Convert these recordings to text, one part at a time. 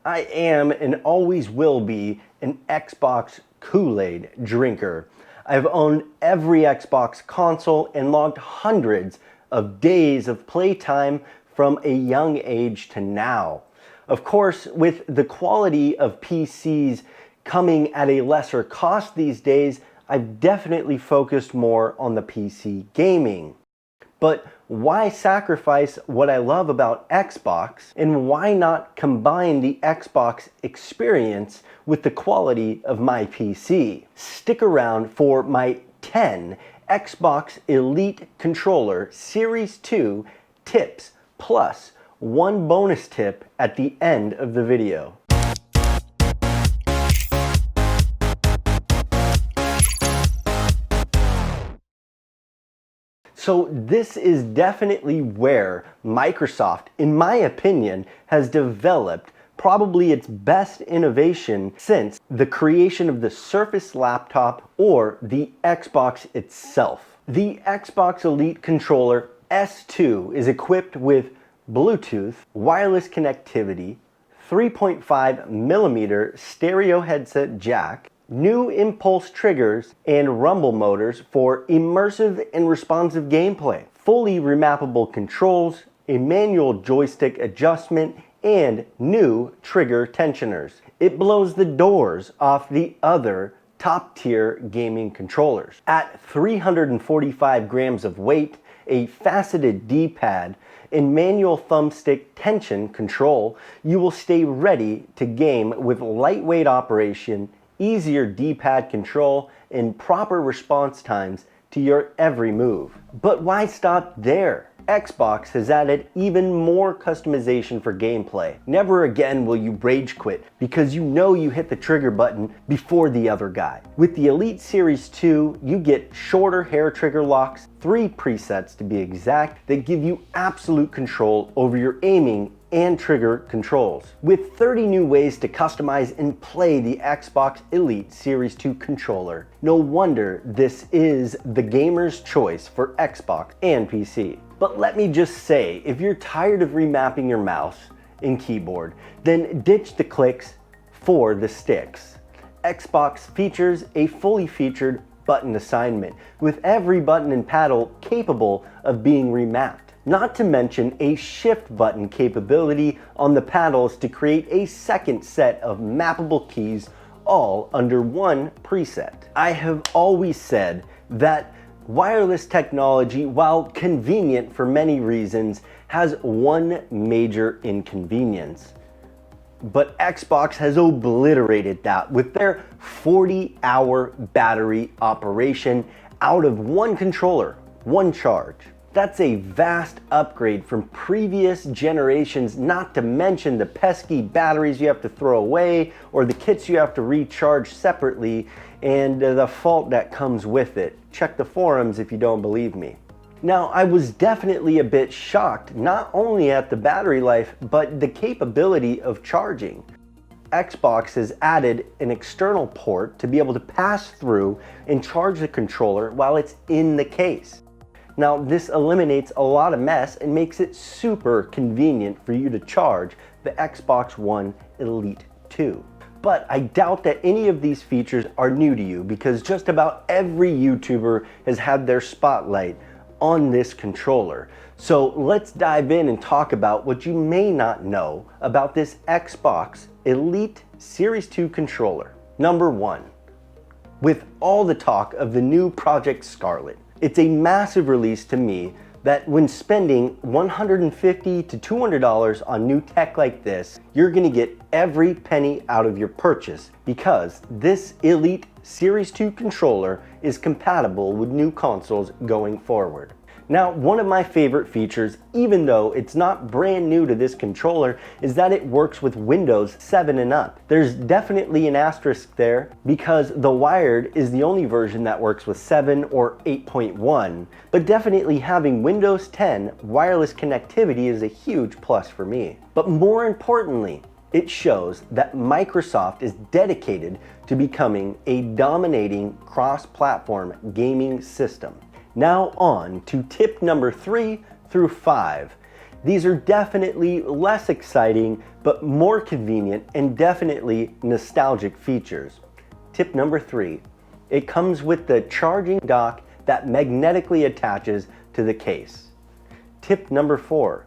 I am and always will be an Xbox Kool-Aid drinker. I've owned every Xbox console and logged hundreds of days of playtime from a young age to now. Of course, with the quality of PCs coming at a lesser cost these days, I've definitely focused more on the PC gaming. But why sacrifice what I love about Xbox, and why not combine the Xbox experience with the quality of my PC? Stick around for my 10 Xbox Elite Controller Series 2 tips, plus one bonus tip at the end of the video. So this is definitely where Microsoft, in my opinion, has developed probably its best innovation since the creation of the Surface laptop or the Xbox itself. The Xbox Elite Controller S2 is equipped with Bluetooth, wireless connectivity, 3.5mm stereo headset jack, new impulse triggers, and rumble motors for immersive and responsive gameplay, fully remappable controls, a manual joystick adjustment, and new trigger tensioners. It blows the doors off the other top-tier gaming controllers. At 345 grams of weight, a faceted D-pad, and manual thumbstick tension control, you will stay ready to game with lightweight operation, easier D-pad control, and proper response times to your every move. But why stop there? Xbox has added even more customization for gameplay. Never again will you rage quit because you know you hit the trigger button before the other guy. With the Elite Series 2, you get shorter hair trigger locks, 3 presets to be exact, that give you absolute control over your aiming and trigger controls. With 30 new ways to customize and play the Xbox Elite Series 2 controller, no wonder this is the gamer's choice for Xbox and PC. But let me just say, if you're tired of remapping your mouse and keyboard, then ditch the clicks for the sticks. Xbox features a fully featured button assignment, with every button and paddle capable of being remapped. Not to mention a shift button capability on the paddles to create a second set of mappable keys, all under one preset. I have always said that wireless technology, while convenient for many reasons, has one major inconvenience. But Xbox has obliterated that with their 40-hour battery operation out of one controller, one charge. That's a vast upgrade from previous generations, not to mention the pesky batteries you have to throw away or the kits you have to recharge separately, and the fault that comes with it. Check the forums if you don't believe me. Now, I was definitely a bit shocked, not only at the battery life, but the capability of charging. Xbox has added an external port to be able to pass through and charge the controller while it's in the case. Now, this eliminates a lot of mess and makes it super convenient for you to charge the Xbox One Elite 2. But I doubt that any of these features are new to you, because just about every YouTuber has had their spotlight on this controller. So let's dive in and talk about what you may not know about this Xbox Elite Series 2 controller. Number 1, with all the talk of the new Project Scarlet, it's a massive release to me that when spending $150 to $200 on new tech like this, you're gonna get every penny out of your purchase, because this Elite Series 2 controller is compatible with new consoles going forward. Now, one of my favorite features, even though it's not brand new to this controller, is that it works with Windows 7 and up. There's definitely an asterisk there, because the wired is the only version that works with 7 or 8.1, but definitely having Windows 10 wireless connectivity is a huge plus for me. But more importantly, it shows that Microsoft is dedicated to becoming a dominating cross-platform gaming system. Now on to tip number 3 through 5. These are definitely less exciting, but more convenient and definitely nostalgic features. Tip number 3, it comes with the charging dock that magnetically attaches to the case. Tip number 4,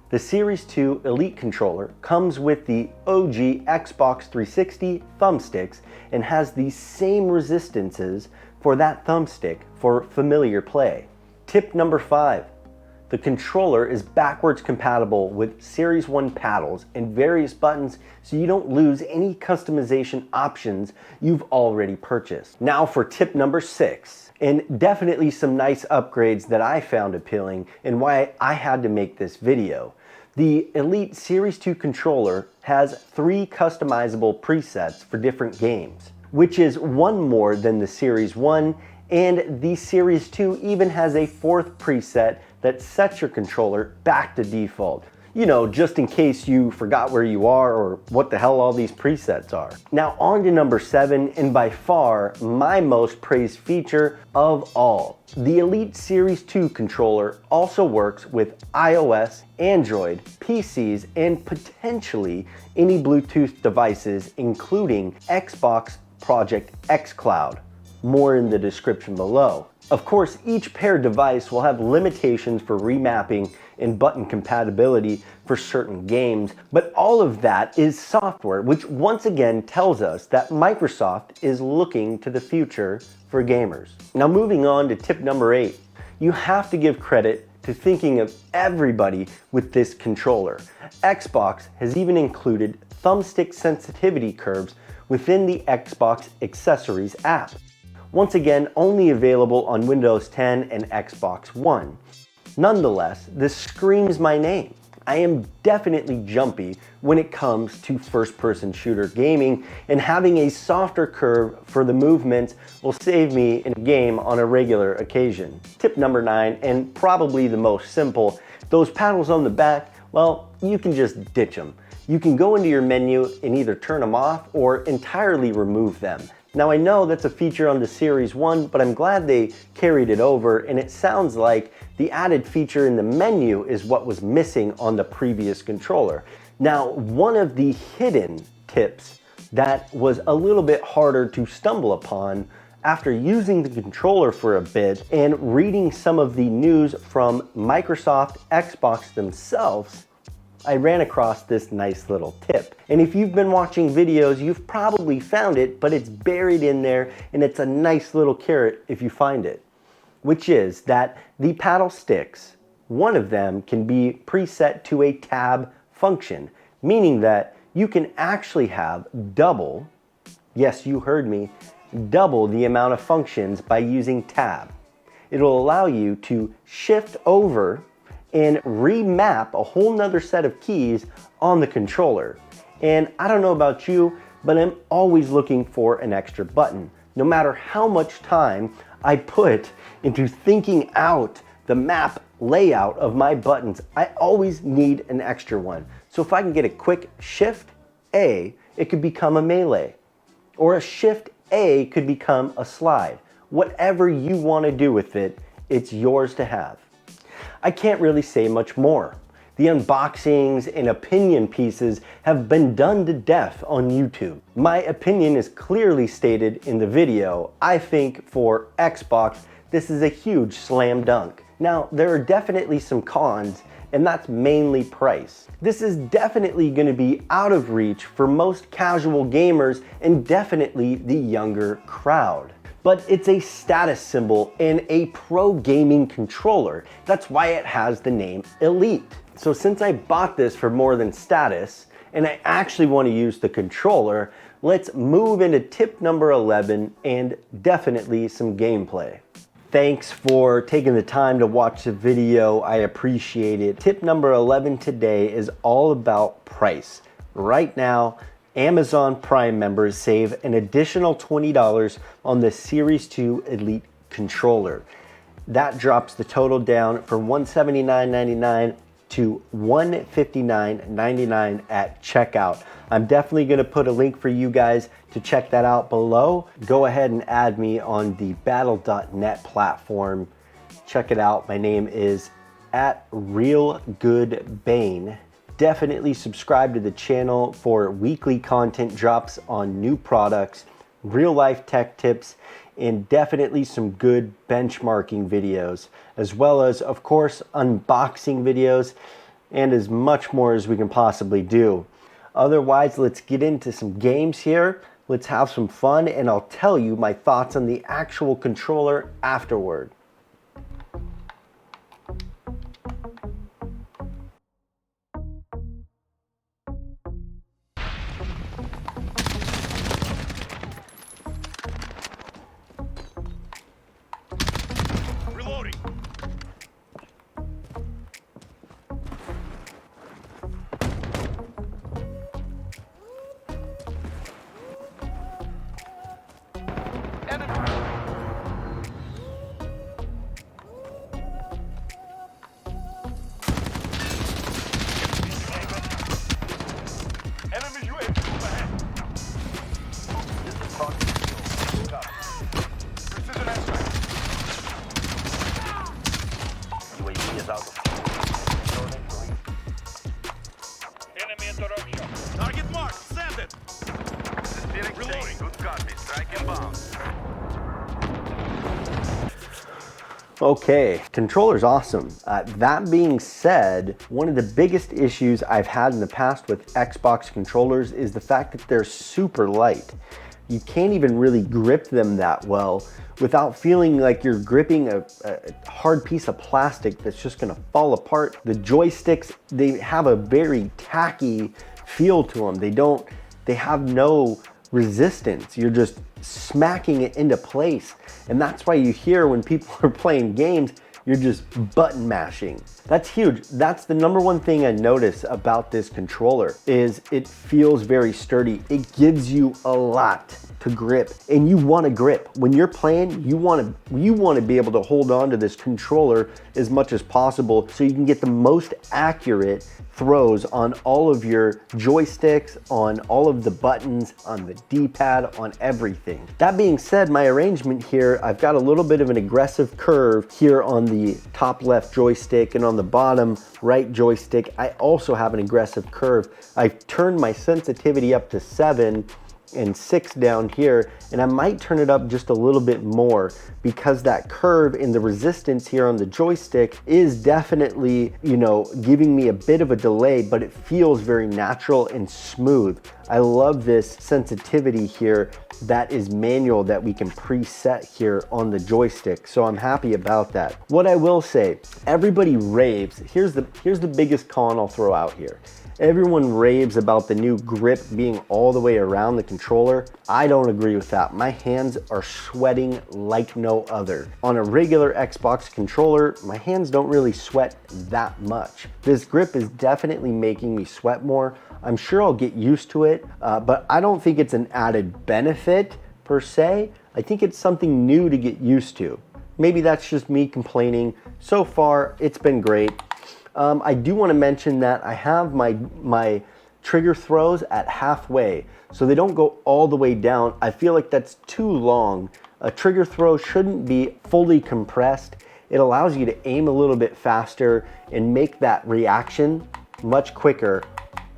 the Series 2 Elite controller comes with the OG Xbox 360 thumbsticks and has the same resistances for that thumbstick for familiar play. Tip number 5, the controller is backwards compatible with Series 1 paddles and various buttons, so you don't lose any customization options you've already purchased. Now for tip number 6, and definitely some nice upgrades that I found appealing and why I had to make this video. The Elite Series 2 controller has 3 customizable presets for different games, which is one more than the Series 1, and the Series 2 even has a 4th preset that sets your controller back to default. You know, just in case you forgot where you are or what the hell all these presets are. Now on to number 7, and by far my most praised feature of all. The Elite Series 2 controller also works with iOS, Android, PCs, and potentially any Bluetooth devices, including Xbox Project xCloud. More in the description below. Of course, each paired device will have limitations for remapping and button compatibility for certain games, but all of that is software, which once again tells us that Microsoft is looking to the future for gamers. Now moving on to tip number 8, you have to give credit to thinking of everybody with this controller. Xbox has even included thumbstick sensitivity curves within the Xbox Accessories app. Once again, only available on Windows 10 and Xbox One. Nonetheless, this screams my name. I am definitely jumpy when it comes to first-person shooter gaming, and having a softer curve for the movements will save me in a game on a regular occasion. Tip number 9, and probably the most simple, those paddles on the back, well, you can just ditch them. You can go into your menu and either turn them off or entirely remove them. Now I know that's a feature on the Series 1, but I'm glad they carried it over, and it sounds like the added feature in the menu is what was missing on the previous controller. Now, one of the hidden tips that was a little bit harder to stumble upon after using the controller for a bit and reading some of the news from Microsoft Xbox themselves, I ran across this nice little tip. And if you've been watching videos, you've probably found it, but it's buried in there, and it's a nice little carrot if you find it, which is that the paddle sticks, one of them can be preset to a tab function, meaning that you can actually have double, yes, you heard me, double the amount of functions by using tab. It'll allow you to shift over and remap a whole nother set of keys on the controller. And I don't know about you, but I'm always looking for an extra button. No matter how much time I put into thinking out the map layout of my buttons, I always need an extra one. So if I can get a quick Shift A, it could become a melee. Or a Shift A could become a slide. Whatever you want to do with it, it's yours to have. I can't really say much more. The unboxings and opinion pieces have been done to death on YouTube. My opinion is clearly stated in the video. I think for Xbox, this is a huge slam dunk. Now, there are definitely some cons, and that's mainly price. This is definitely going to be out of reach for most casual gamers and definitely the younger crowd. But it's a status symbol and a pro gaming controller. That's why it has the name Elite. So since I bought this for more than status, and I actually want to use the controller, let's move into tip number 11 and definitely some gameplay. Thanks for taking the time to watch the video. I appreciate it. Tip number 11 today is all about price. Right now, Amazon Prime members save an additional $20 on the Series 2 Elite controller. That drops the total down from $179.99 to $159.99 at checkout. I'm definitely going to put a link for you guys to check that out below. Go ahead and add me on the battle.net platform. Check it out. My name is at Real Good Bane. Definitely subscribe to the channel for weekly content drops on new products, real life tech tips, and definitely some good benchmarking videos, as well as, of course, unboxing videos and as much more as we can possibly do. Otherwise, let's get into some games here. Let's have some fun, and I'll tell you my thoughts on the actual controller afterward. Reloading. Enemy UAV overhead. This is Thumbstick. Precision airstrike. UAV is out of fuel. Enemy interruption. Target marked. Send it. This is Phoenix. Reloading. Good copy. Strike inbound. Okay, controller's awesome. That being said, one of the biggest issues I've had in the past with Xbox controllers is the fact that they're super light. You can't even really grip them that well without feeling like you're gripping a hard piece of plastic that's just gonna fall apart. The joysticks, they have a very tacky feel to them. They have no resistance. You're just smacking it into place. And that's why you hear when people are playing games, you're just button mashing. That's huge. That's the number one thing I notice about this controller is it feels very sturdy. It gives you a lot to grip, and you want to grip. When you're playing, you want to be able to hold on to this controller as much as possible so you can get the most accurate throws on all of your joysticks, on all of the buttons, on the D-pad, on everything. That being said, my arrangement here, I've got a little bit of an aggressive curve here on the top left joystick, and on the bottom right joystick, I also have an aggressive curve. I've turned my sensitivity up to 7 and 6 down here, and I might turn it up just a little bit more because that curve and the resistance here on the joystick is definitely, you know, giving me a bit of a delay, but it feels very natural and smooth. I love this sensitivity here that is manual that we can preset here on the joystick, so I'm happy about that. What I will say, everybody raves. Here's the biggest con I'll throw out here. Everyone raves about the new grip being all the way around the controller. I don't agree with that. My hands are sweating like no other. On a regular Xbox controller, my hands don't really sweat that much. This grip is definitely making me sweat more. I'm sure I'll get used to it, but I don't think it's an added benefit per se. I think it's something new to get used to. Maybe that's just me complaining. So far, it's been great. I do want to mention that I have my trigger throws at halfway, so they don't go all the way down. I feel like that's too long. A trigger throw shouldn't be fully compressed. It allows you to aim a little bit faster and make that reaction much quicker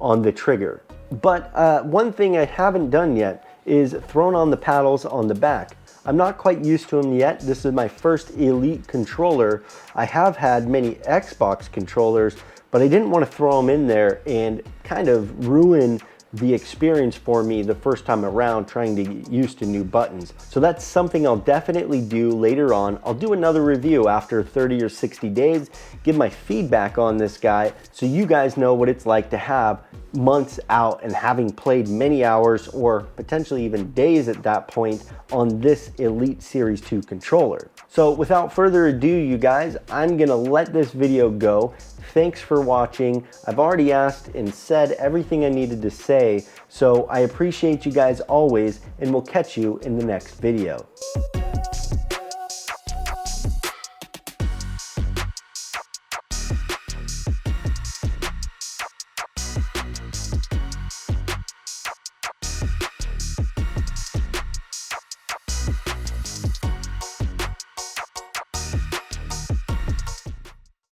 on the trigger. But one thing I haven't done yet is thrown on the paddles on the back. I'm not quite used to them yet. This is my first Elite controller. I have had many Xbox controllers, but I didn't want to throw them in there and kind of ruin the experience for me the first time around trying to get used to new buttons. So that's something I'll definitely do later on. I'll do another review after 30 or 60 days, give my feedback on this guy so you guys know what it's like to have months out and having played many hours or potentially even days at that point on this Elite Series 2 controller. So without further ado, you guys, I'm gonna let this video go. Thanks for watching. I've already asked and said everything I needed to say, so I appreciate you guys always, and we'll catch you in the next video.